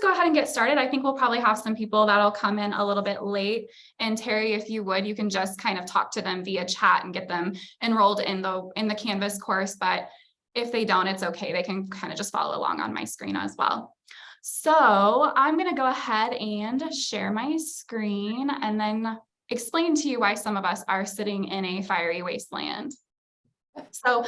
go ahead and get started. I think we'll probably have some people that'll come in a little bit late. And Terry, if you would, you can just kind of talk to them via chat and get them enrolled in the Canvas course. But if they don't, it's okay. They can kind of just follow along on my screen as well. So I'm going to go ahead and share my screen and then explain to you why some of us are sitting in a fiery wasteland. So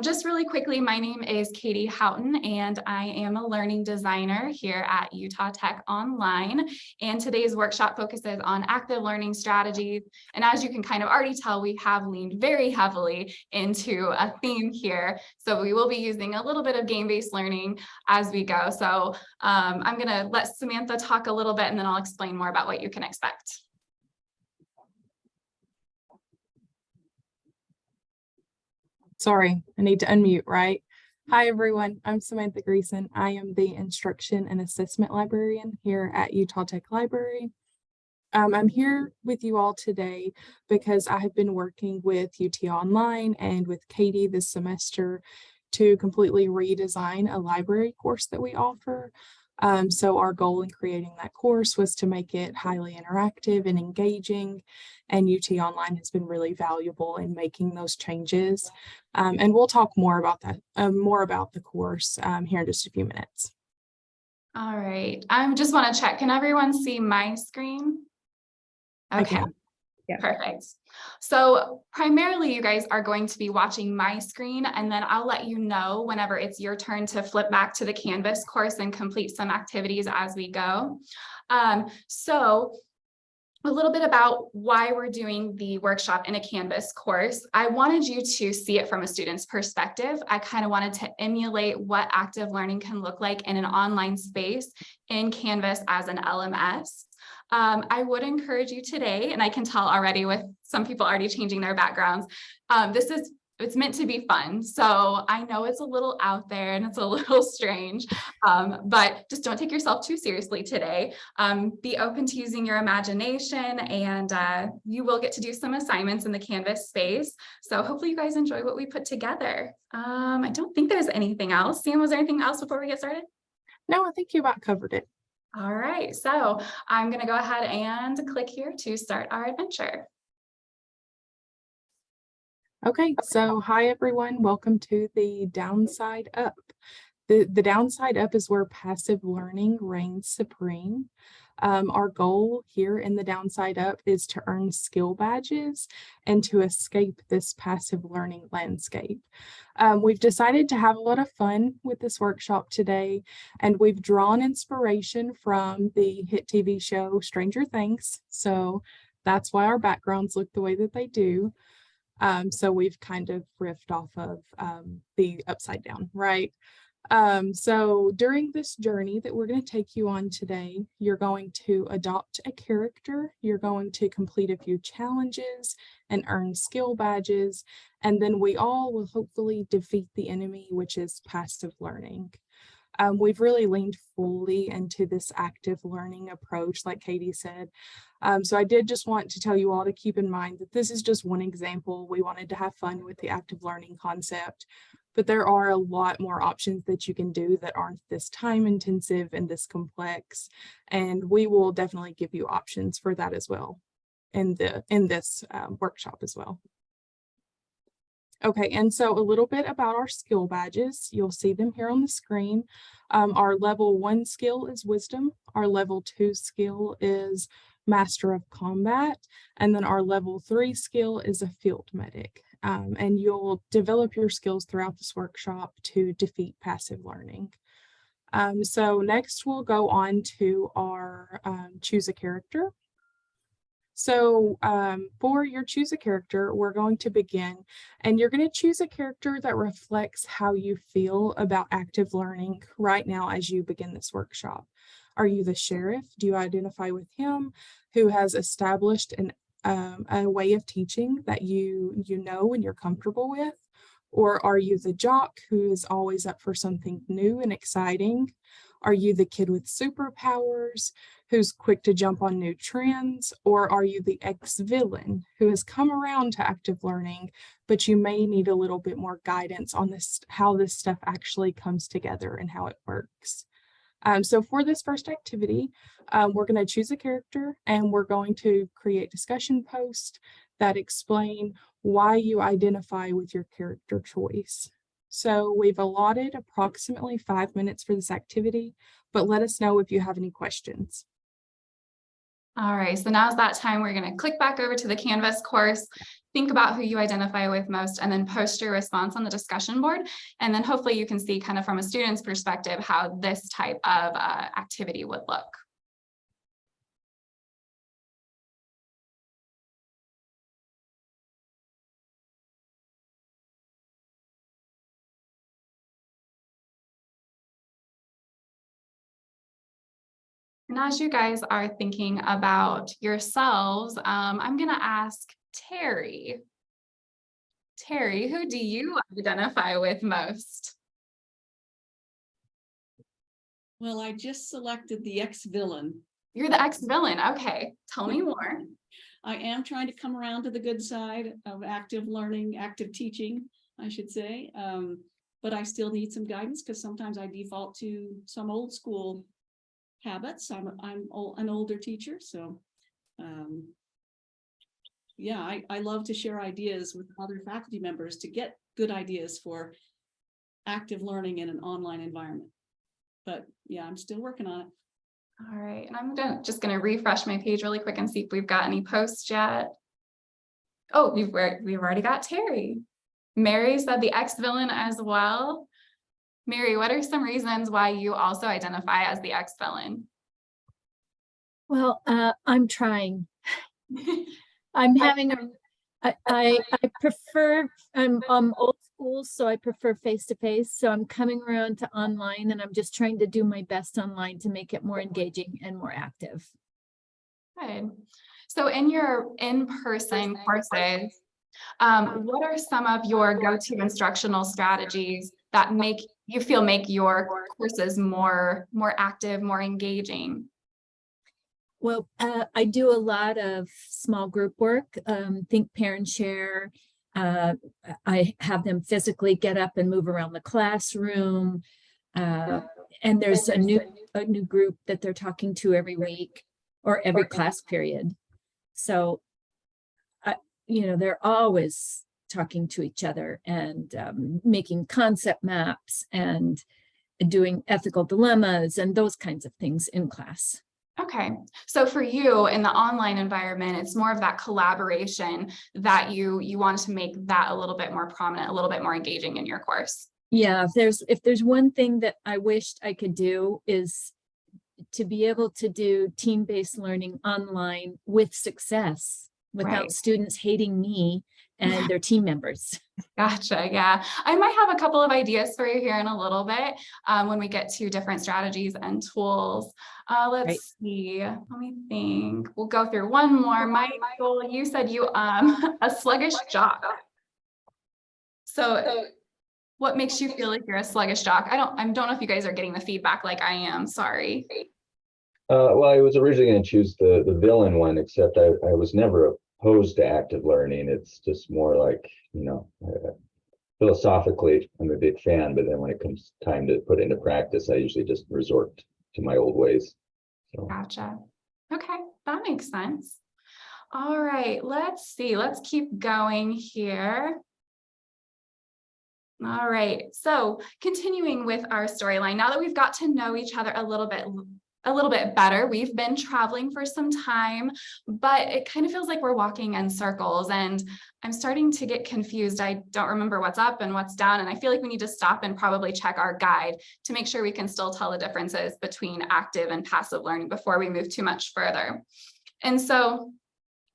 just really quickly, my name is Katy Houghton, and I am a learning designer here at Utah Tech Online. And today's workshop focuses on active learning strategies. And as you can kind of already tell, we have leaned very heavily into a theme here. So we will be using a little bit of game-based learning as we go. So I'm going to let Samantha talk a little bit, and then I'll explain more about what you can expect. Sorry, I need to unmute, right? Hi, everyone. I'm Samantha Greeson. I am the Instruction and Assessment Librarian here at Utah Tech Library. I'm here with you all today because I have been working with UT Online and with Katy this semester to completely redesign a library course that we offer. So our goal in creating that course was to make it highly interactive and engaging, and UT Online has been really valuable in making those changes. And we'll talk more about that, more about the course here in just a few minutes. All right, I just want to check. Can everyone see my screen? Okay. Yeah. Perfect. So primarily you guys are going to be watching my screen, and then I'll let you know whenever it's your turn to flip back to the Canvas course and complete some activities as we go. So a little bit about why we're doing the workshop in a Canvas course. I wanted you to see it from a student's perspective. I kind of wanted to emulate what active learning can look like in an online space in Canvas as an LMS. I would encourage you today, and I can tell already with some people already changing their backgrounds, it's meant to be fun. So I know it's a little out there and it's a little strange, but just don't take yourself too seriously today. Be open to using your imagination, and you will get to do some assignments in the Canvas space. So hopefully you guys enjoy what we put together. I don't think there's anything else. Sam, was there anything else before we get started? No, I think you about covered it. All right, so I'm going to go ahead and click here to start our adventure. Okay, so hi everyone, welcome to the Downside Up. The Downside Up is where passive learning reigns supreme. Our goal here in the Downside Up is to earn skill badges and to escape this passive learning landscape. We've decided to have a lot of fun with this workshop today, and we've drawn inspiration from the hit TV show Stranger Things. So that's why our backgrounds look the way that they do. So we've kind of riffed off of the Upside Down, right? So during this journey that we're going to take you on today, you're going to adopt a character, you're going to complete a few challenges and earn skill badges, and then we all will hopefully defeat the enemy, which is passive learning. We've really leaned fully into this active learning approach, like Katy said. So I did just want to tell you all to keep in mind that this is just one example. We wanted to have fun with the active learning concept, but there are a lot more options that you can do that aren't this time intensive and this complex. And we will definitely give you options for that as well in this workshop as well. Okay, and so a little bit about our skill badges. You'll see them here on the screen. Our level 1 skill is wisdom. Our level 2 skill is master of combat. And then our level 3 skill is a field medic. And you'll develop your skills throughout this workshop to defeat passive learning. So next we'll go on to our choose a character. So for your choose a character, we're going to begin, and you're going to choose a character that reflects how you feel about active learning right now as you begin this workshop. Are you the sheriff? Do you identify with him who has established a way of teaching that you know and you're comfortable with? Or are you the jock who is always up for something new and exciting? Are you the kid with superpowers who's quick to jump on new trends? Or are you the ex-villain who has come around to active learning, but you may need a little bit more guidance on this, how this stuff actually comes together and how it works? So for this first activity, we're going to choose a character and we're going to create discussion posts that explain why you identify with your character choice. So we've allotted approximately 5 minutes for this activity, but let us know if you have any questions. All right, so now's that time. We're going to click back over to the Canvas course, think about who you identify with most, and then post your response on the discussion board. And then hopefully you can see kind of from a student's perspective how this type of activity would look. And as you guys are thinking about yourselves, I'm going to ask Terry. Terry, who do you identify with most? Well, I just selected the ex-villain. You're the ex-villain. Okay, tell me more. I am trying to come around to the good side of active learning, active teaching, I should say. But I still need some guidance because sometimes I default to some old school habits. I'm an older teacher, so yeah, I love to share ideas with other faculty members to get good ideas for active learning in an online environment. But yeah, I'm still working on it. All right, and I'm just going to refresh my page really quick and see if we've got any posts yet. Oh, we've already got Terry. Mary said the ex-villain as well. Mary, what are some reasons why you also identify as the ex-villain? Well, I'm trying. I'm having I prefer, I'm old school, so I prefer face-to-face. So I'm coming around to online and I'm just trying to do my best online to make it more engaging and more active. Good. So in your in-person courses, what are some of your go-to instructional strategies that make your courses more active, more engaging? Well, I do a lot of small group work, think, pair, and share. I have them physically get up and move around the classroom. And there's a new group that they're talking to every week or every class period. So, they're always talking to each other and making concept maps and doing ethical dilemmas and those kinds of things in class. Okay, so for you in the online environment, it's more of that collaboration that you want to make that a little bit more prominent, a little bit more engaging in your course. Yeah, if there's one thing that I wished I could do is to be able to do team-based learning online with success without students hating me and their team members. Gotcha. Yeah, I might have a couple of ideas for you here in a little bit when we get to different strategies and tools. Let's see. Let me think. We'll go through one more. Michael, you said you a sluggish jock. So what makes you feel like you're a sluggish jock? I don't know if you guys are getting the feedback like I am. Sorry. Well, I was originally going to choose the villain one, except I was never opposed to active learning. It's just more like, philosophically, I'm a big fan, but then when it comes time to put into practice, I usually just resort to my old ways. So. Gotcha. Okay, that makes sense. All right, let's see. Let's keep going here. All right, so continuing with our storyline, now that we've got to know each other a little bit better, we've been traveling for some time, but it kind of feels like we're walking in circles and I'm starting to get confused. I don't remember what's up and what's down, and I feel like we need to stop and probably check our guide to make sure we can still tell the differences between active and passive learning before we move too much further. And so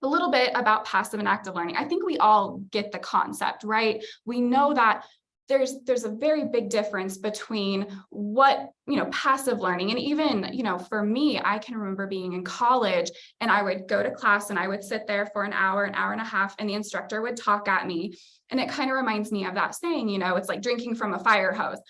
a little bit about passive and active learning. I think we all get the concept, right? We know that there's a very big difference between what, passive learning. And even, for me, I can remember being in college and I would go to class and I would sit there for an hour and a half, and the instructor would talk at me. And it kind of reminds me of that saying, it's like drinking from a fire hose. A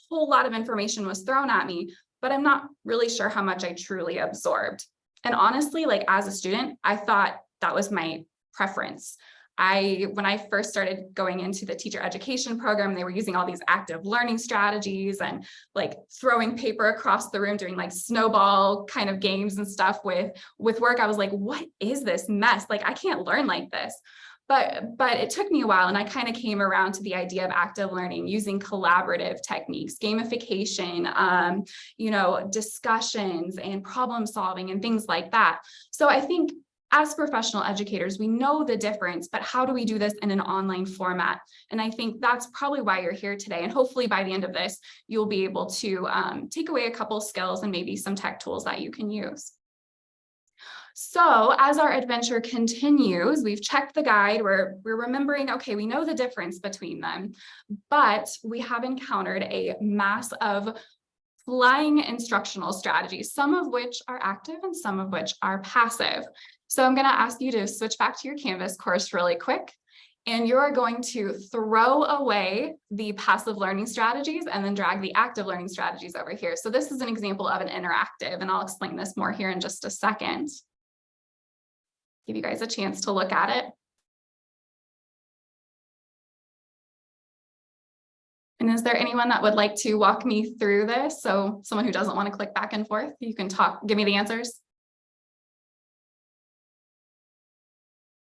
whole lot of information was thrown at me, but I'm not really sure how much I truly absorbed. And honestly, like as a student, I thought that was my preference. when I first started going into the teacher education program, they were using all these active learning strategies and like throwing paper across the room, doing like snowball kind of games and stuff with work. I was like, what is this mess? Like, I can't learn like this. But it took me a while, and I kind of came around to the idea of active learning using collaborative techniques, gamification, discussions and problem solving and things like that. So I think as professional educators, we know the difference, but how do we do this in an online format? And I think that's probably why you're here today. And hopefully by the end of this, you'll be able to take away a couple skills and maybe some tech tools that you can use. So as our adventure continues, we've checked the guide, we're remembering, okay, we know the difference between them, but we have encountered a mass of flying instructional strategies, some of which are active and some of which are passive. So I'm going to ask you to switch back to your Canvas course really quick, and you're going to throw away the passive learning strategies and then drag the active learning strategies over here. So this is an example of an interactive, and I'll explain this more here in just a second. Give you guys a chance to look at it. And is there anyone that would like to walk me through this? So someone who doesn't want to click back and forth, you can give me the answers.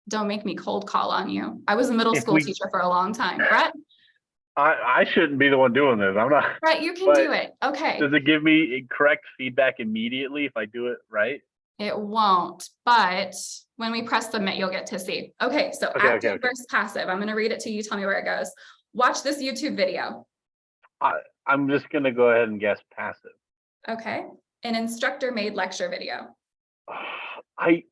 Don't make me cold call on you. I was a middle school teacher for a long time. Brett? I shouldn't be the one doing this. I'm not. Brett, you can do it. Okay. Does it give me correct feedback immediately if I do it right? It won't, but when we press submit, you'll get to see. Okay, so active versus passive. I'm going to read it to you. Tell me where it goes. Watch this YouTube video. I'm just going to go ahead and guess passive. Okay. An instructor made lecture video. I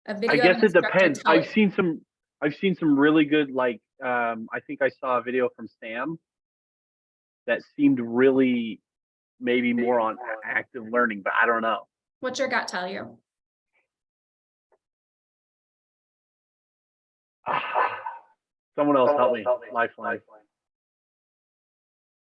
guess it depends. I've seen some really good, like, I think I saw a video from Sam that seemed really maybe more on active learning, but I don't know. What's your gut tell you? Someone else help me. Lifeline.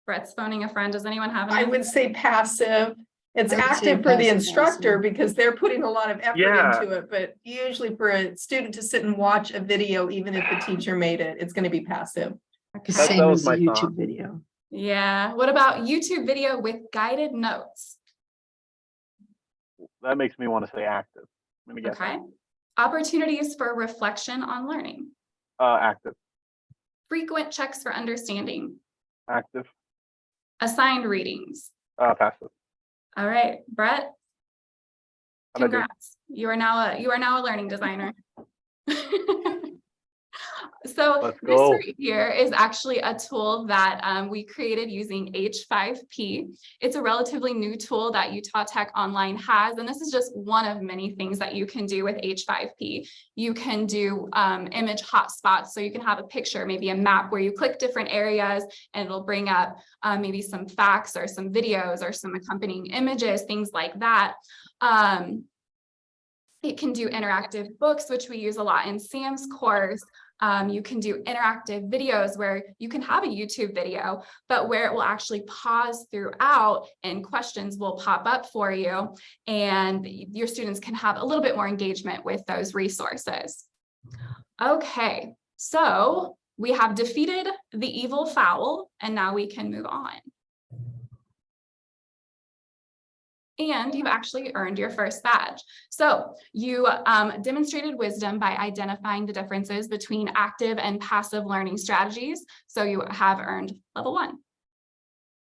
Brett's phoning a friend. Does anyone have I would say passive. It's active for the instructor because they're putting a lot of effort into it, but usually for a student to sit and watch a video, even if the teacher made it, it's going to be passive. Okay. Same as a YouTube video. Yeah. What about YouTube video with guided notes? That makes me want to say active. Let me guess. Okay. Opportunities for reflection on learning. Active. Frequent checks for understanding. Active. Assigned readings. Passive. All right, Brett. Congrats. You are now a learning designer. So this right here is actually a tool that we created using H5P. It's a relatively new tool that Utah Tech Online has, and this is just one of many things that you can do with H5P. You can do image hotspots, so you can have a picture, maybe a map where you click different areas and it'll bring up maybe some facts or some videos or some accompanying images, things like that. It can do interactive books, which we use a lot in Sam's course. You can do interactive videos where you can have a YouTube video, but where it will actually pause throughout and questions will pop up for you, and your students can have a little bit more engagement with those resources. Okay, so we have defeated the evil fowl, and now we can move on. And you've actually earned your first badge. So you demonstrated wisdom by identifying the differences between active and passive learning strategies. So you have earned level 1.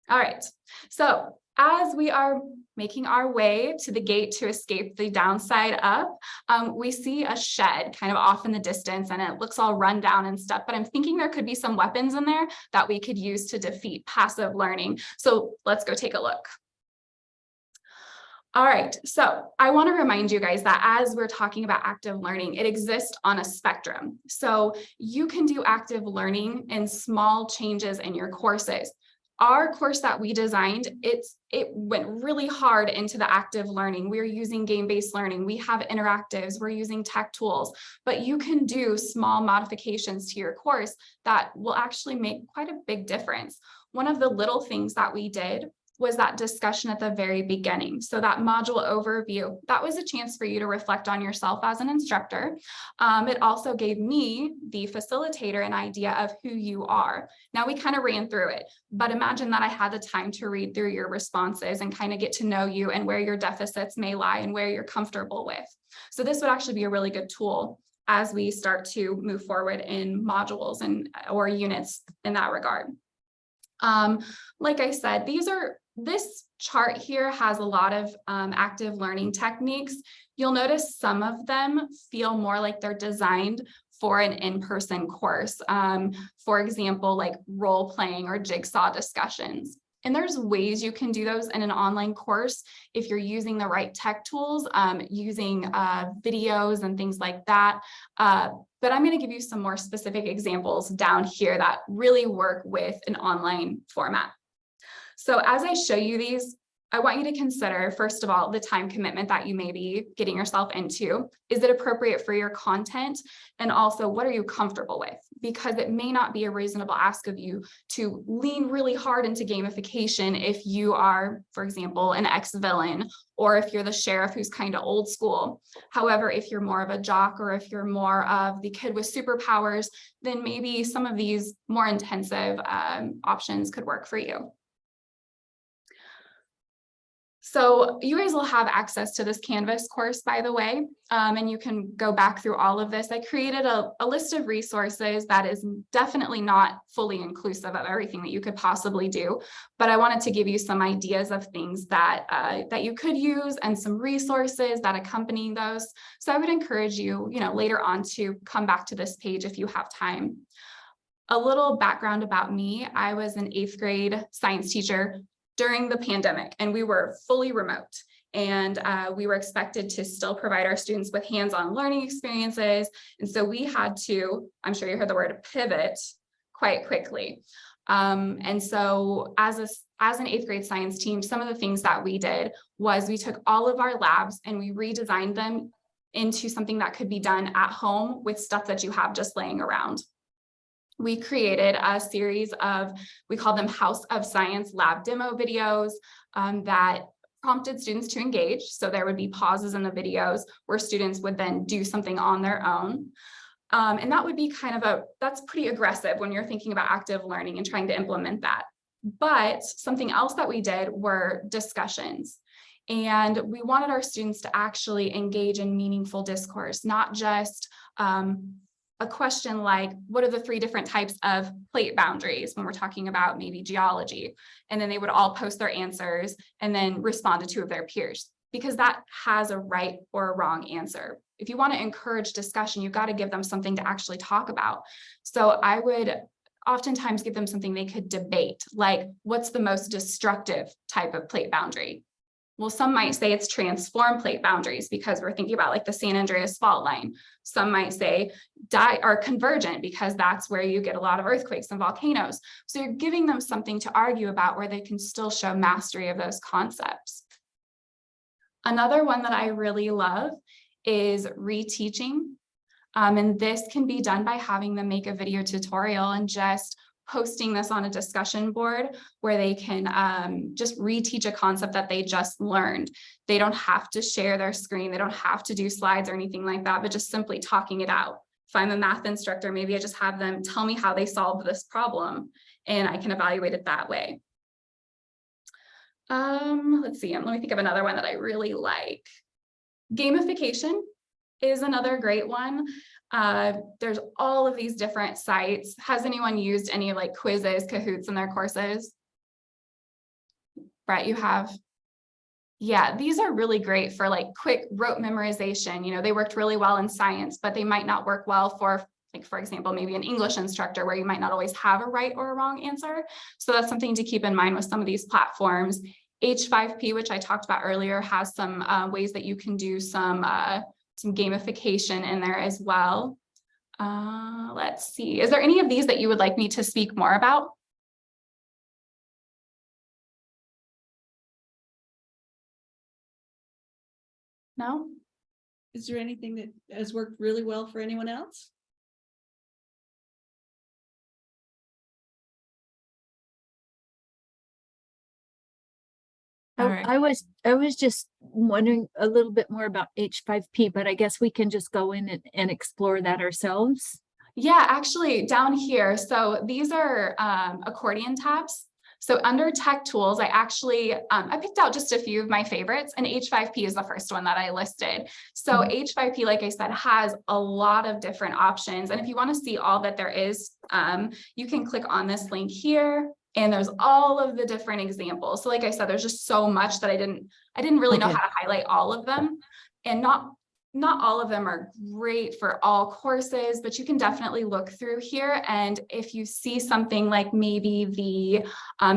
All right, so as we are making our way to the gate to escape the downside up, we see a shed kind of off in the distance, and it looks all run down and stuff, but I'm thinking there could be some weapons in there that we could use to defeat passive learning. So let's go take a look. All right, so I want to remind you guys that as we're talking about active learning, it exists on a spectrum. So you can do active learning in small changes in your courses. Our course that we designed, it went really hard into the active learning. We're using game-based learning. We have interactives. We're using tech tools, but you can do small modifications to your course that will actually make quite a big difference. One of the little things that we did was that discussion at the very beginning. So that module overview, that was a chance for you to reflect on yourself as an instructor. It also gave me, the facilitator, an idea of who you are. Now we kind of ran through it, but imagine that I had the time to read through your responses and kind of get to know you and where your deficits may lie and where you're comfortable with. So this would actually be a really good tool as we start to move forward in modules and or units in that regard. Like I said, this chart here has a lot of active learning techniques. You'll notice some of them feel more like they're designed for an in-person course. For example, like role playing or jigsaw discussions. And there's ways you can do those in an online course if you're using the right tech tools, using videos and things like that. But I'm going to give you some more specific examples down here that really work with an online format. So as I show you these, I want you to consider, first of all, the time commitment that you may be getting yourself into. Is it appropriate for your content? And also, what are you comfortable with? Because it may not be a reasonable ask of you to lean really hard into gamification if you are, for example, an ex-villain, or if you're the sheriff who's kind of old school. However, if you're more of a jock, or if you're more of the kid with superpowers, then maybe some of these more intensive options could work for you. So you guys will have access to this Canvas course, by the way, and you can go back through all of this. I created a list of resources that is definitely not fully inclusive of everything that you could possibly do, but I wanted to give you some ideas of things that, that you could use and some resources that accompany those. So I would encourage you, later on to come back to this page if you have time. A little background about me: I was an 8th grade science teacher during the pandemic, and we were fully remote, and we were expected to still provide our students with hands-on learning experiences. And so we had to, I'm sure you heard the word pivot, quite quickly. And so as an 8th grade science team, some of the things that we did was we took all of our labs and we redesigned them into something that could be done at home with stuff that you have just laying around. We created a series of, we call them House of Science lab demo videos that prompted students to engage. So there would be pauses in the videos where students would then do something on their own. And that would be that's pretty aggressive when you're thinking about active learning and trying to implement that. But something else that we did were discussions. And we wanted our students to actually engage in meaningful discourse, not just a question like, what are the 3 different types of plate boundaries when we're talking about maybe geology? And then they would all post their answers and then respond to 2 of their peers, because that has a right or a wrong answer. If you want to encourage discussion, you've got to give them something to actually talk about. So I would oftentimes give them something they could debate, like, what's the most destructive type of plate boundary? Well, some might say it's transform plate boundaries because we're thinking about like the San Andreas fault line. Some might say convergent because that's where you get a lot of earthquakes and volcanoes. So you're giving them something to argue about where they can still show mastery of those concepts. Another one that I really love is reteaching. And this can be done by having them make a video tutorial and just posting this on a discussion board where they can just reteach a concept that they just learned. They don't have to share their screen. They don't have to do slides or anything like that, but just simply talking it out. If I'm a math instructor, maybe I just have them tell me how they solved this problem and I can evaluate it that way. Let's see, let me think of another one that I really like. Gamification is another great one. There's all of these different sites. Has anyone used any like quizzes, Kahoots in their courses? Right, you have. Yeah, these are really great for like quick rote memorization. They worked really well in science, but they might not work well for, like, for example, maybe an English instructor where you might not always have a right or a wrong answer. So that's something to keep in mind with some of these platforms. H5P, which I talked about earlier, has some ways that you can do some gamification in there as well. Let's see, is there any of these that you would like me to speak more about? No? Is there anything that has worked really well for anyone else? All right. I was just wondering a little bit more about H5P, but I guess we can just go in and explore that ourselves. Yeah, actually down here. So these are accordion tabs. So under tech tools, I picked out just a few of my favorites, and H5P is the first one that I listed. So H5P, like I said, has a lot of different options. And if you want to see all that there is, you can click on this link here. And there's all of the different examples. So like I said, there's just so much that I didn't really know how to highlight all of them. And not all of them are great for all courses, but you can definitely look through here. And if you see something like maybe the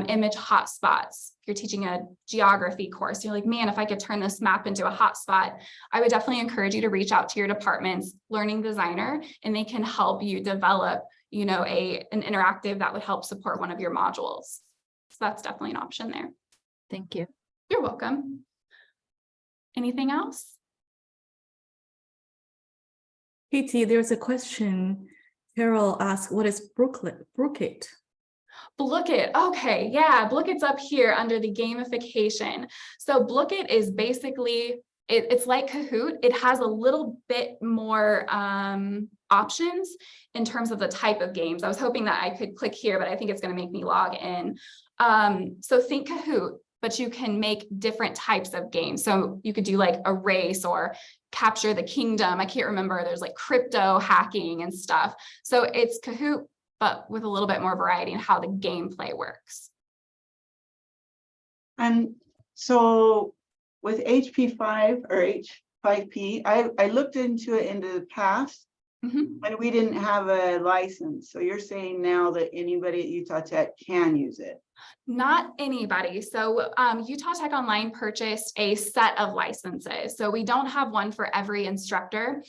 image hotspots, if you're teaching a geography course, you're like, man, if I could turn this map into a hotspot, I would definitely encourage you to reach out to your department's learning designer, and they can help you develop, you know, an interactive that would help support one of your modules. So that's definitely an option there. Thank you. You're welcome. Anything else? Katy, there's a question. Carol asked, what is Brooklet? Brookit? Blookit. Okay, yeah, Blookit's up here under the gamification. So Blookit is basically, it's like Kahoot. It has a little bit more options in terms of the type of games. I was hoping that I could click here, but I think it's going to make me log in. So think Kahoot, but you can make different types of games. So you could do like a race or capture the kingdom. I can't remember. There's like crypto hacking and stuff. So it's Kahoot, but with a little bit more variety in how the gameplay works. And so with HP5 or H5P, I looked into it in the past, and we didn't have a license. So you're saying now that anybody at Utah Tech can use it? Not anybody. So Utah Tech Online purchased a set of licenses. So we don't have one for every instructor.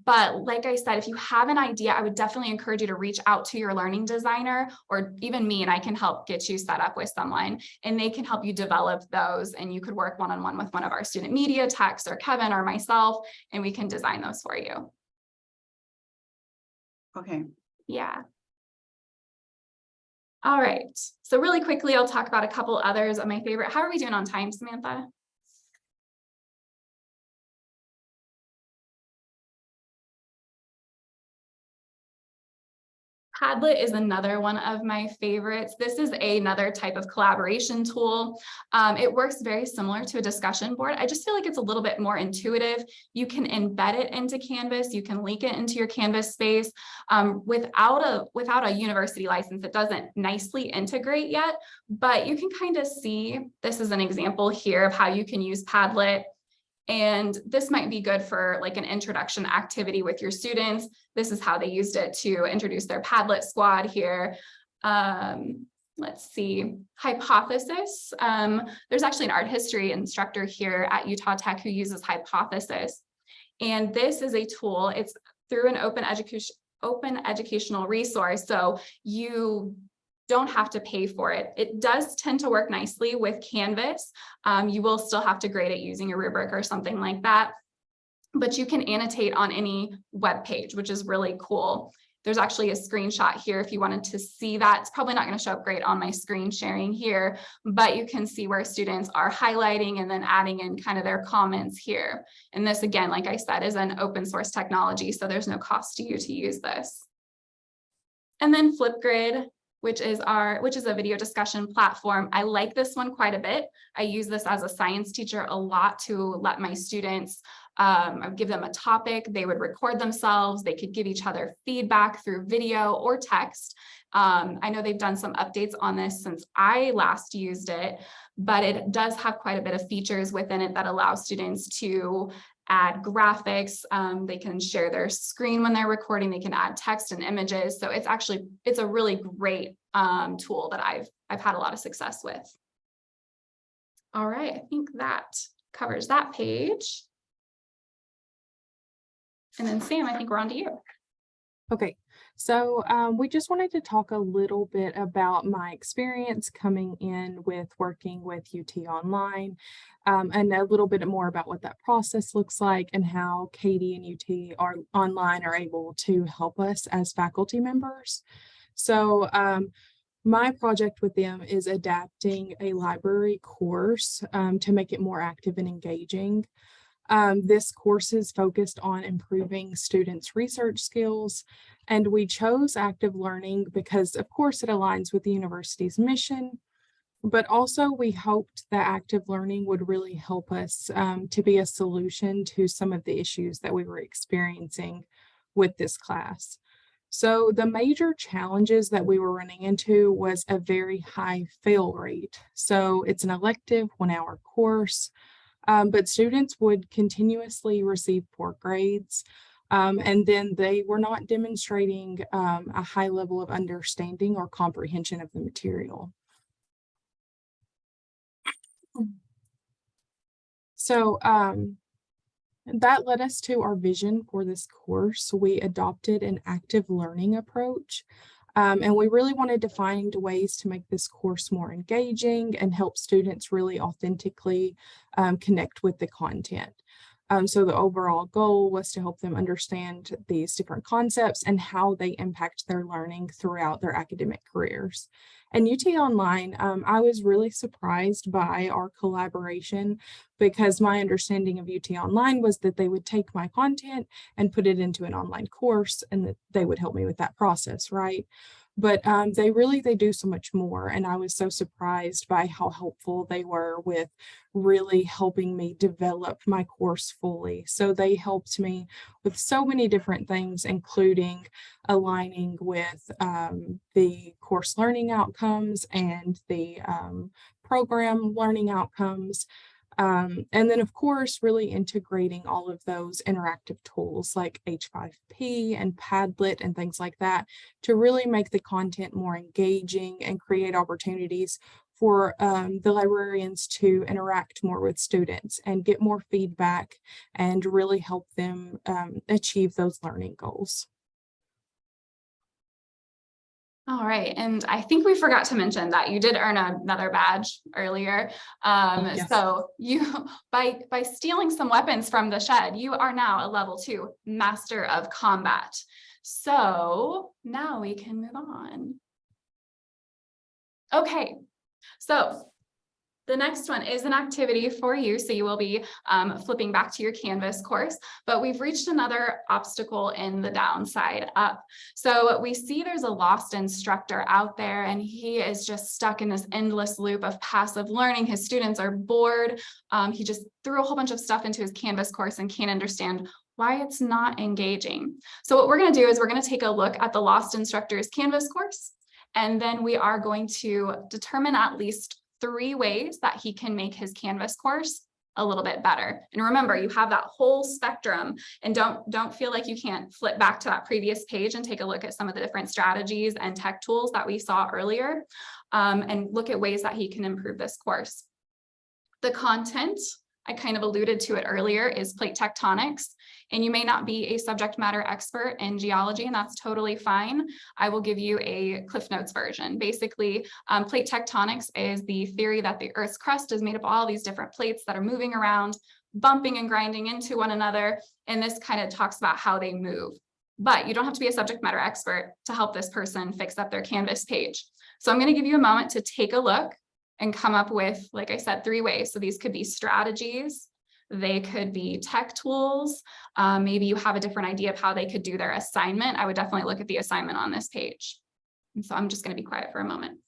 But like I said, if you have an idea, I would definitely encourage you to reach out to your learning designer or even me, and I can help get you set up with someone, and they can help you develop those. And you could work one-on-one with one of our student media techs or Kevin or myself, and we can design those for you. Okay. Yeah. All right. So really quickly, I'll talk about a couple others of my favorite. How are we doing on time, Samantha? Padlet is another one of my favorites. This is another type of collaboration tool. It works very similar to a discussion board. I just feel like it's a little bit more intuitive. You can embed it into Canvas. You can link it into your Canvas space. Without a university license, it doesn't nicely integrate yet, but you can kind of see, this is an example here of how you can use Padlet. And this might be good for like an introduction activity with your students. This is how they used it to introduce their Padlet squad here. Let's see, Hypothesis. There's actually an art history instructor here at Utah Tech who uses Hypothesis. And this is a tool, it's through an open educational resource. So you don't have to pay for it. It does tend to work nicely with Canvas. You will still have to grade it using a rubric or something like that, but you can annotate on any web page, which is really cool. There's actually a screenshot here if you wanted to see that. It's probably not going to show up great on my screen sharing here, but you can see where students are highlighting and then adding in kind of their comments here. And this, again, like I said, is an open source technology, so there's no cost to you to use this. And then Flipgrid, which is a video discussion platform. I like this one quite a bit. I use this as a science teacher a lot to let my students, I would give them a topic, they would record themselves, they could give each other feedback through video or text. I know they've done some updates on this since I last used it, but it does have quite a bit of features within it that allow students to add graphics. They can share their screen when they're recording. They can add text and images. So it's a really great tool that I've had a lot of success with. All right, I think that covers that page. And then Sam, I think we're on to you. Okay, so we just wanted to talk a little bit about my experience coming in with working with UT Online, and a little bit more about what that process looks like and how Katy and UT Online are able to help us as faculty members. So My project with them is adapting a library course to make it more active and engaging. This course is focused on improving students' research skills, and we chose active learning because, of course, it aligns with the university's mission, but also we hoped that active learning would really help us to be a solution to some of the issues that we were experiencing with this class. So the major challenges that we were running into was a very high fail rate. So it's an elective 1-hour course, but students would continuously receive poor grades. And then they were not demonstrating a high level of understanding or comprehension of the material. So that led us to our vision for this course. We adopted an active learning approach, and we really wanted to find ways to make this course more engaging and help students really authentically connect with the content. So the overall goal was to help them understand these different concepts and how they impact their learning throughout their academic careers. And UT Online, I was really surprised by our collaboration because my understanding of UT Online was that they would take my content and put it into an online course and that they would help me with that process, right? But they do so much more. And I was so surprised by how helpful they were with really helping me develop my course fully. So they helped me with so many different things, including aligning with the course learning outcomes and the program learning outcomes. And then, of course, really integrating all of those interactive tools like H5P and Padlet and things like that to really make the content more engaging and create opportunities for the librarians to interact more with students and get more feedback and really help them achieve those learning goals. All right, and I think we forgot to mention that you did earn another badge earlier. Yes. So you, by stealing some weapons from the shed, you are now a level 2 Master of Combat. So now we can move on. Okay, so the next one is an activity for you. So you will be flipping back to your Canvas course, but we've reached another obstacle in the downside up. So we see there's a lost instructor out there and he is just stuck in this endless loop of passive learning. His students are bored. He just threw a whole bunch of stuff into his Canvas course and can't understand why it's not engaging. So what we're going to do is we're going to take a look at the lost instructor's Canvas course, and then we are going to determine at least 3 ways that he can make his Canvas course a little bit better. And remember, you have that whole spectrum, and don't feel like you can't flip back to that previous page and take a look at some of the different strategies and tech tools that we saw earlier, and look at ways that he can improve this course. The content, I kind of alluded to it earlier, is plate tectonics. And you may not be a subject matter expert in geology, and that's totally fine. I will give you a Cliff Notes version. Basically, plate tectonics is the theory that the Earth's crust is made of all these different plates that are moving around, bumping and grinding into one another. And this kind of talks about how they move. But you don't have to be a subject matter expert to help this person fix up their Canvas page. So I'm going to give you a moment to take a look and come up with, like I said, 3 ways. So these could be strategies. They could be tech tools. Maybe you have a different idea of how they could do their assignment. I would definitely look at the assignment on this page. And so I'm just going to be quiet for a moment.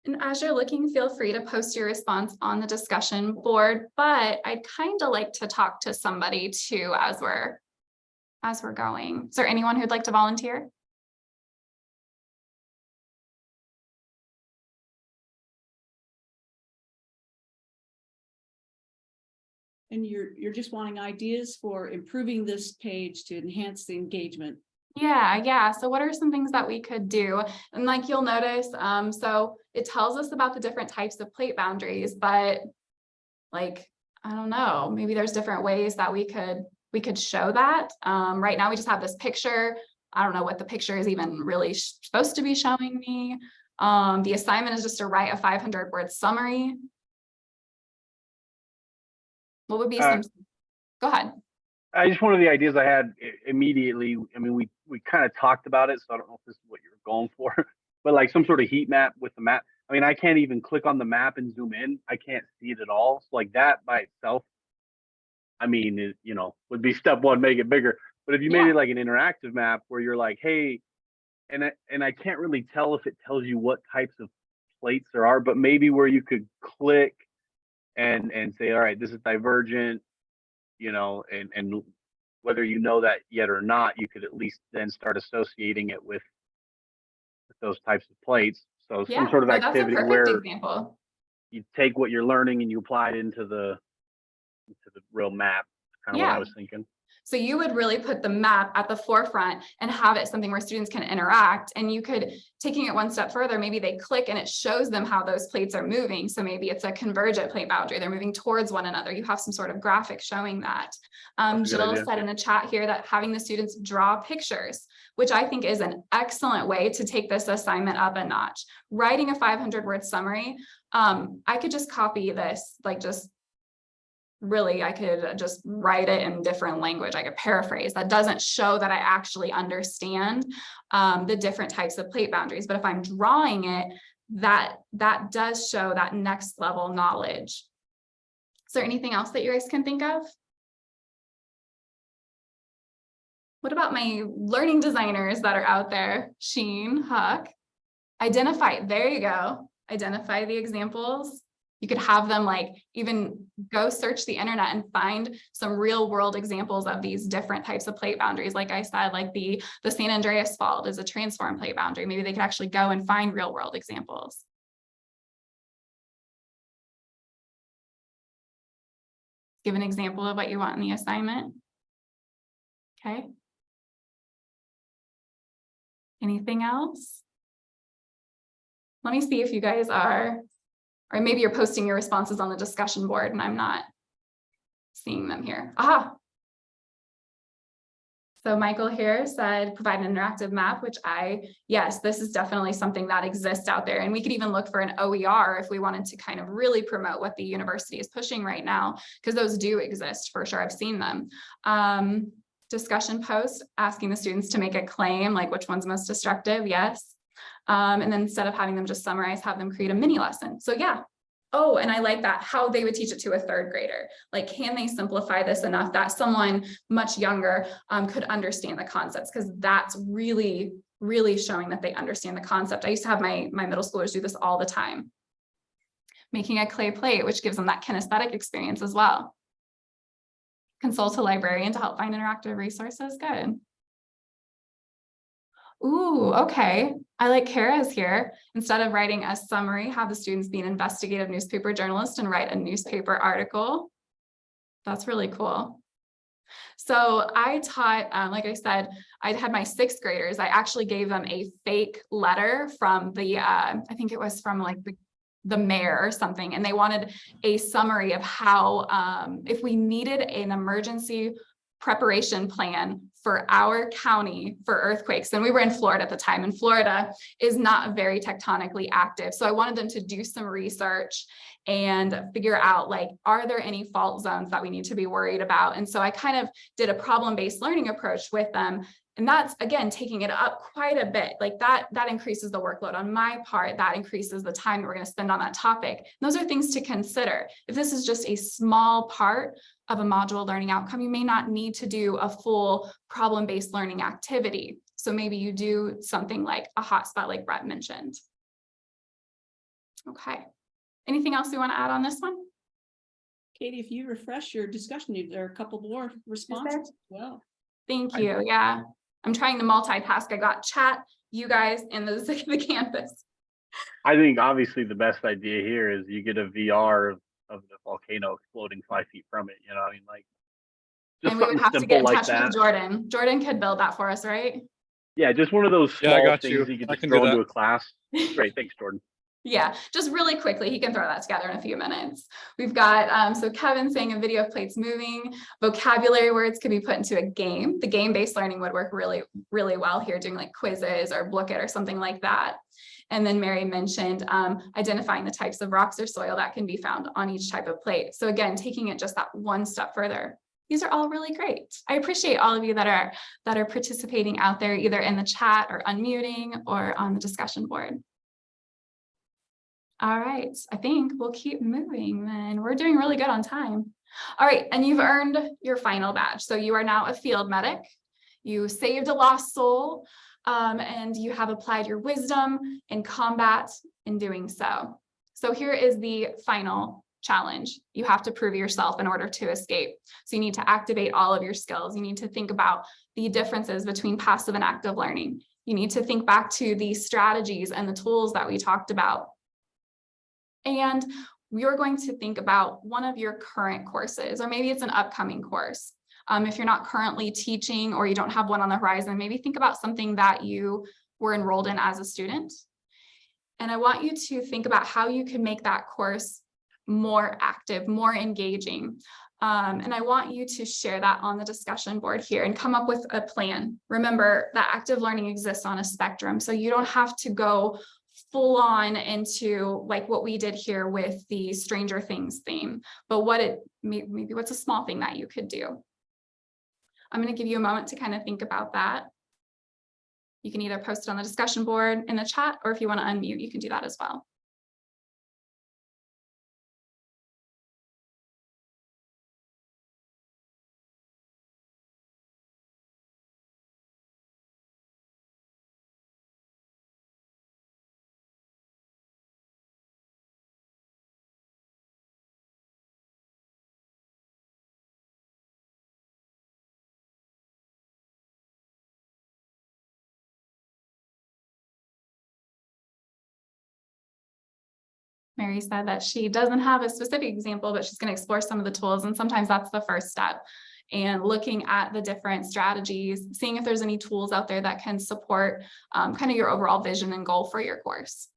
And as you're looking, feel free to post your response on the discussion board, but I'd kind of like to talk to somebody too as we're going. Is there anyone who'd like to volunteer? And you're just wanting ideas for improving this page to enhance the engagement. Yeah. So what are some things that we could do? And like you'll notice, so it tells us about the different types of plate boundaries, but like, I don't know, maybe there's different ways that we could show that. Right now we just have this picture. I don't know what the picture is even really supposed to be showing me. The assignment is just to write a 500-word summary. What would be some, go ahead. One of the ideas I had immediately, I mean, we kind of talked about it, so I don't know if this is what you're going for, but like some sort of heat map with the map. I mean, I can't even click on the map and zoom in. I can't see it at all. So like that by itself, I mean, it, you know, would be step one, make it bigger. But if you made it like an interactive map where you're like, hey, and I can't really tell if it tells you what types of plates there are, but maybe where you could click and say, all right, this is divergent, you know, and whether you know that yet or not, you could at least then start associating it with those types of plates. So some sort of activity where example. You take what you're learning and you apply it into the real map. Kind of what I was thinking. So you would really put the map at the forefront and have it something where students can interact, and you could, taking it one step further, maybe they click and it shows them how those plates are moving. So maybe it's a convergent plate boundary. They're moving towards one another. You have some sort of graphic showing that. Jill said in the chat here that having the students draw pictures, which I think is an excellent way to take this assignment up a notch. Writing a 500-word summary, I could just copy this, like really, I could just write it in different language. I could paraphrase. That doesn't show that I actually understand the different types of plate boundaries. But if I'm drawing it, that does show that next level knowledge. Is there anything else that you guys can think of? What about my learning designers that are out there? Sheen, Huck. Identify, there you go. Identify the examples. You could have them like even go search the internet and find some real world examples of these different types of plate boundaries. Like I said, like the San Andreas Fault is a transform plate boundary. Maybe they could actually go and find real world examples. Give an example of what you want in the assignment. Okay. Anything else? Let me see if you guys are, or maybe you're posting your responses on the discussion board and I'm not seeing them here. Aha. So Michael here said, provide an interactive map, which yes, this is definitely something that exists out there. And we could even look for an OER if we wanted to kind of really promote what the university is pushing right now, because those do exist for sure. I've seen them. Discussion post, asking the students to make a claim, like which one's most destructive. Yes. And then instead of having them just summarize, have them create a mini lesson. So yeah. Oh, and I like that, how they would teach it to a third grader. Like, can they simplify this enough that someone much younger could understand the concepts? Because that's really, really showing that they understand the concept. I used to have my middle schoolers do this all the time. Making a clay plate, which gives them that kinesthetic experience as well. Consult a librarian to help find interactive resources. Good. Ooh, okay. I like Kara's here. Instead of writing a summary, have the students be an investigative newspaper journalist and write a newspaper article. That's really cool. So I taught, like I said, I had my 6th graders. I actually gave them a fake letter from the, I think it was from like the mayor or something. And they wanted a summary of how, if we needed an emergency preparation plan for our county for earthquakes. And we were in Florida at the time, and Florida is not very tectonically active. So I wanted them to do some research and figure out, like, are there any fault zones that we need to be worried about? And so I kind of did a problem-based learning approach with them. And that's, again, taking it up quite a bit. Like that increases the workload on my part. That increases the time that we're going to spend on that topic. And those are things to consider. If this is just a small part of a module learning outcome, you may not need to do a full problem-based learning activity. So maybe you do something like a hotspot, like Brett mentioned. Okay. Anything else you want to add on this one? Katie, if you refresh your discussion, there are a couple more responses as well. Thank you. Yeah. I'm trying to multitask. I got chat, you guys, and the campus. I think obviously the best idea here is you get a VR of the volcano exploding 5 feet from it. You know, I mean, like, just and we would have to get in touch with Jordan. Jordan could build that for us, right? Yeah, just one of those small things you can just throw into a class. Great, thanks, Jordan. Yeah, just really quickly, he can throw that together in a few minutes. We've got, so Kevin saying a video of plates moving, vocabulary words could be put into a game. The game-based learning would work really, really well here, doing like quizzes or Book It or something like that. And then Mary mentioned identifying the types of rocks or soil that can be found on each type of plate. So again, taking it just that one step further. These are all really great. I appreciate all of you that are participating out there, either in the chat or unmuting or on the discussion board. All right, I think we'll keep moving then. We're doing really good on time. All right, and you've earned your final badge. So you are now a field medic. You saved a lost soul, and you have applied your wisdom in combat in doing so. So here is the final challenge. You have to prove yourself in order to escape. So you need to activate all of your skills. You need to think about the differences between passive and active learning. You need to think back to the strategies and the tools that we talked about. And you're going to think about one of your current courses, or maybe it's an upcoming course. If you're not currently teaching or you don't have one on the horizon, maybe think about something that you were enrolled in as a student. And I want you to think about how you can make that course more active, more engaging. And I want you to share that on the discussion board here and come up with a plan. Remember that active learning exists on a spectrum, so you don't have to go full on into like what we did here with the Stranger Things theme, but maybe what's a small thing that you could do. I'm going to give you a moment to kind of think about that. You can either post it on the discussion board in the chat, or if you want to unmute, you can do that as well. Mary said that she doesn't have a specific example, but she's going to explore some of the tools. And sometimes that's the first step. And looking at the different strategies, seeing if there's any tools out there that can support kind of your overall vision and goal for your course.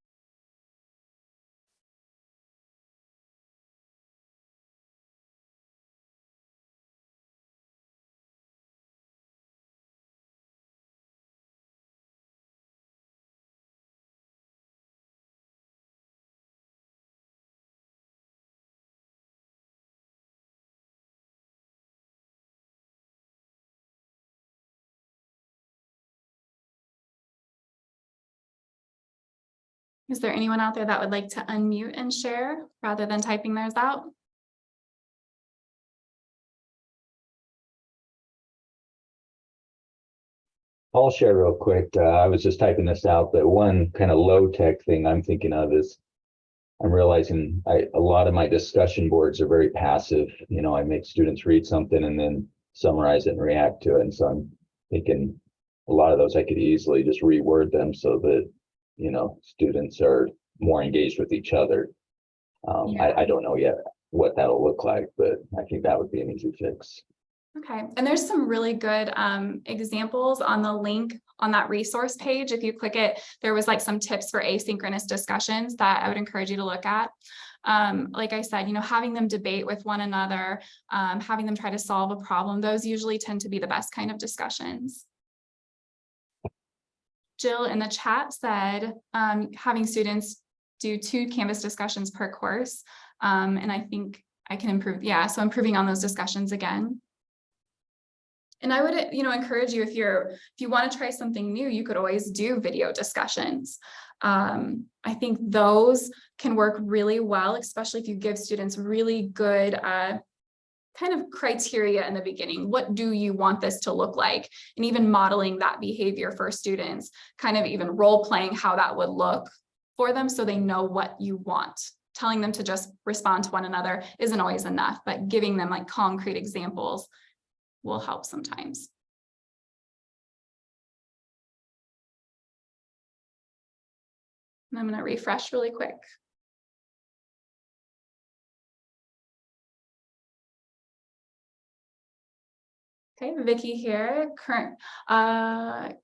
Is there anyone out there that would like to unmute and share rather than typing theirs out? I'll share real quick. I was just typing this out, but one kind of low tech thing I'm thinking of is I'm realizing a lot of my discussion boards are very passive. You know, I make students read something and then summarize it and react to it. And so I'm thinking a lot of those I could easily just reword them so that, you know, students are more engaged with each other. I don't know yet what that'll look like, but I think that would be an easy fix. Okay, and there's some really good examples on the link on that resource page. If you click it, there was like some tips for asynchronous discussions that I would encourage you to look at. Like I said, you know, having them debate with one another, having them try to solve a problem, those usually tend to be the best kind of discussions. Jill in the chat said having students do 2 Canvas discussions per course. And I think I can improve. Yeah, so improving on those discussions again. And I would, you know, encourage you if you want to try something new, you could always do video discussions. I think those can work really well, especially if you give students really good kind of criteria in the beginning. What do you want this to look like? And even modeling that behavior for students, kind of even role playing how that would look for them so they know what you want. Telling them to just respond to one another isn't always enough, but giving them like concrete examples will help sometimes. And I'm going to refresh really quick. Okay, Vicky here, current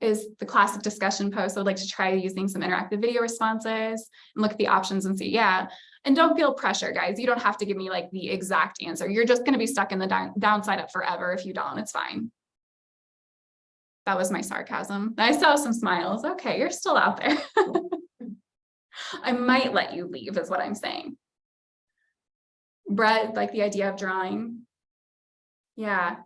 is the classic discussion post. I would like to try using some interactive video responses and look at the options and see, yeah. And don't feel pressure, guys. You don't have to give me like the exact answer. You're just going to be stuck in the downside up forever. If you don't, it's fine. That was my sarcasm. I saw some smiles. Okay, you're still out there. I might let you leave is what I'm saying. Brett, like the idea of drawing. Yeah.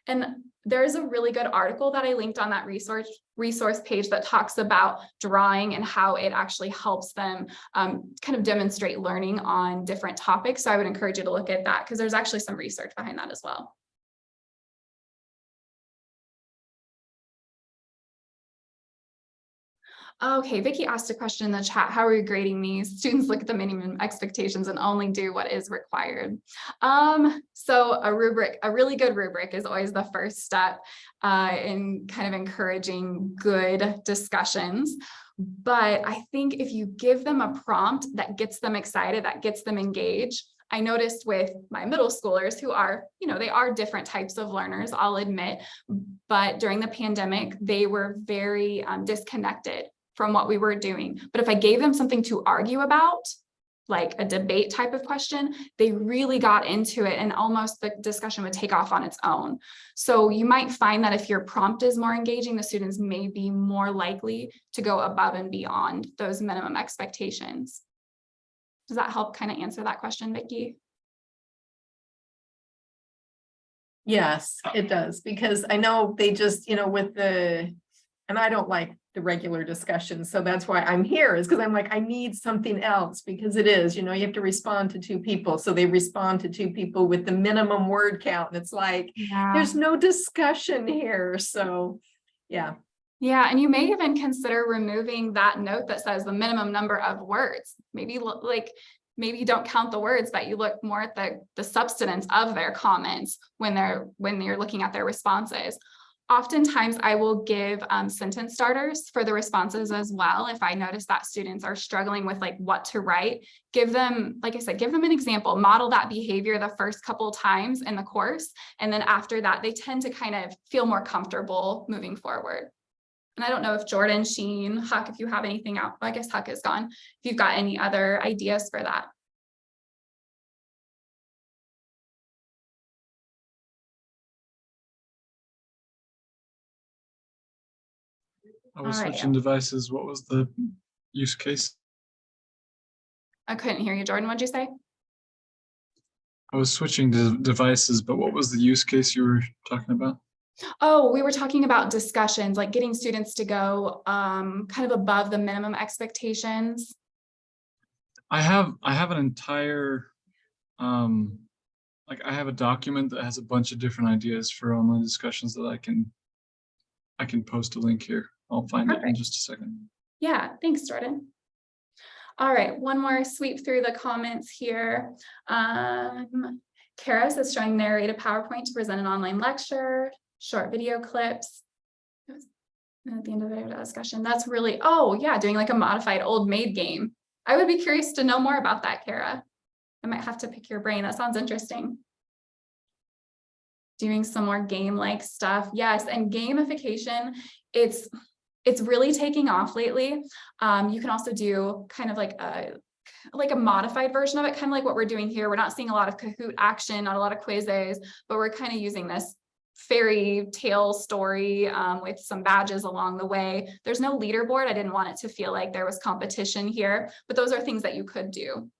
And there's a really good article that I linked on that resource page that talks about drawing and how it actually helps them kind of demonstrate learning on different topics. So I would encourage you to look at that because there's actually some research behind that as well. Okay, Vicky asked a question in the chat. How are you grading these? Students look at the minimum expectations and only do what is required. So a rubric, a really good rubric is always the first step in kind of encouraging good discussions. But I think if you give them a prompt that gets them excited, that gets them engaged, I noticed with my middle schoolers who are, you know, they are different types of learners, I'll admit, but during the pandemic, they were very disconnected from what we were doing. But if I gave them something to argue about, like a debate type of question, they really got into it and almost the discussion would take off on its own. So you might find that if your prompt is more engaging, the students may be more likely to go above and beyond those minimum expectations. Does that help kind of answer that question, Vicky? Yes, it does, because I know they just, you know, with the, and I don't like the regular discussion. So that's why I'm here, is because I'm like, I need something else, because it is, you know, you have to respond to 2 people. So they respond to 2 people with the minimum word count. And it's like, there's no discussion here. So yeah. Yeah, and you may even consider removing that note that says the minimum number of words. Maybe maybe you don't count the words, but you look more at the substance of their comments when you're looking at their responses. Oftentimes I will give sentence starters for the responses as well. If I notice that students are struggling with like what to write, give them, like I said, give them an example, model that behavior the first couple times in the course. And then after that, they tend to kind of feel more comfortable moving forward. And I don't know if Jordan, Sheen, Huck, if you have anything out, I guess Huck is gone. If you've got any other ideas for that. I was switching devices. What was the use case? I couldn't hear you, Jordan. What'd you say? I was switching devices, but what was the use case you were talking about? Oh, we were talking about discussions, like getting students to go kind of above the minimum expectations. I have an entire like I have a document that has a bunch of different ideas for online discussions that I can post a link here. I'll find it in just a second. Yeah, thanks, Jordan. All right, one more sweep through the comments here. Kara says showing narrated PowerPoint to present an online lecture, short video clips. And at the end of the discussion, that's really, oh yeah, doing like a modified old maid game. I would be curious to know more about that, Kara. I might have to pick your brain. That sounds interesting. Doing some more game-like stuff. Yes, and gamification, it's really taking off lately. You can also do kind of like a modified version of it, kind of like what we're doing here. We're not seeing a lot of Kahoot action, not a lot of quizzes, but we're kind of using this fairy tale story with some badges along the way. There's no leaderboard. I didn't want it to feel like there was competition here, but those are things that you could do.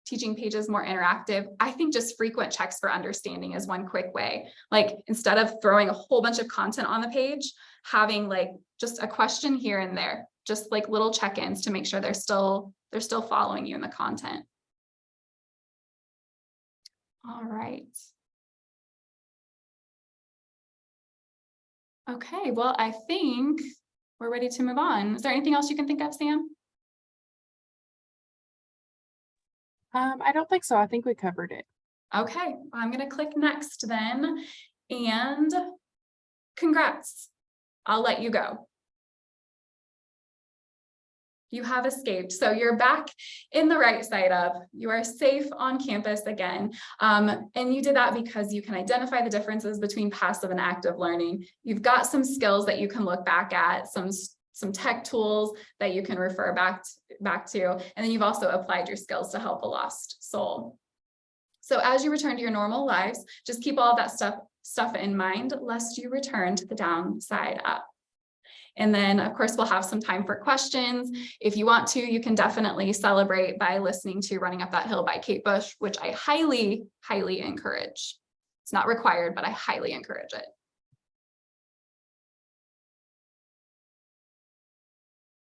Teaching pages more interactive. I think just frequent checks for understanding is one quick way. Like instead of throwing a whole bunch of content on the page, having like just a question here and there, just like little check-ins to make sure they're still following you in the content. All right. Okay, well, I think we're ready to move on. Is there anything else you can think of, Sam? I don't think so. I think we covered it. Okay, I'm going to click next then, and congrats. I'll let you go. You have escaped. So you're back in the right side up. You are safe on campus again. And you did that because you can identify the differences between passive and active learning. You've got some skills that you can look back at, some tech tools that you can refer back to, and then you've also applied your skills to help a lost soul. So as you return to your normal lives, just keep all of that stuff in mind, lest you return to the downside up. And then, of course, we'll have some time for questions. If you want to, you can definitely celebrate by listening to Running Up That Hill by Kate Bush, which I highly, highly encourage. It's not required, but I highly encourage it.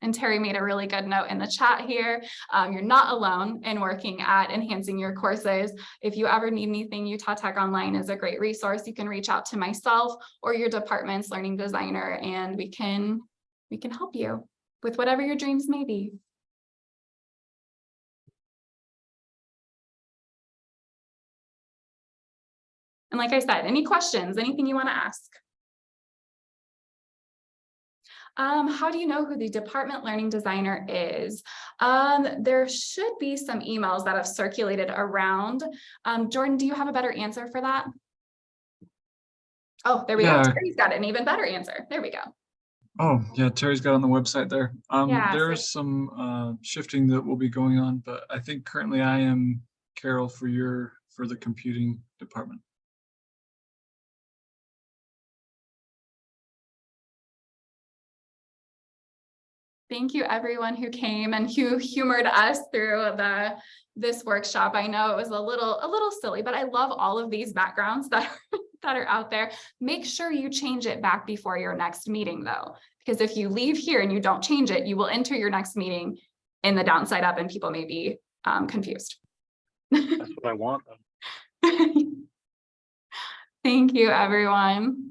And Terry made a really good note in the chat here. You're not alone in working at enhancing your courses. If you ever need anything, Utah Tech Online is a great resource. You can reach out to myself or your department's learning designer, and we can help you with whatever your dreams may be. And like I said, any questions, anything you want to ask? How do you know who the department learning designer is? There should be some emails that have circulated around. Jordan, do you have a better answer for that? Oh, there we go. Terry's got an even better answer. There we go. Oh, yeah, Terry's got on the website there. Yeah, there's some shifting that will be going on, but I think currently I am Carol for the computing department. Thank you everyone who came and who humored us through this workshop. I know it was a little silly, but I love all of these backgrounds that are out there. Make sure you change it back before your next meeting though, because if you leave here and you don't change it, you will enter your next meeting in the downside up and people may be confused. That's what I want. Thank you, everyone.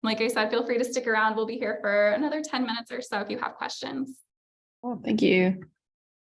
Like I said, feel free to stick around. We'll be here for another 10 minutes or so if you have questions. Oh, thank you.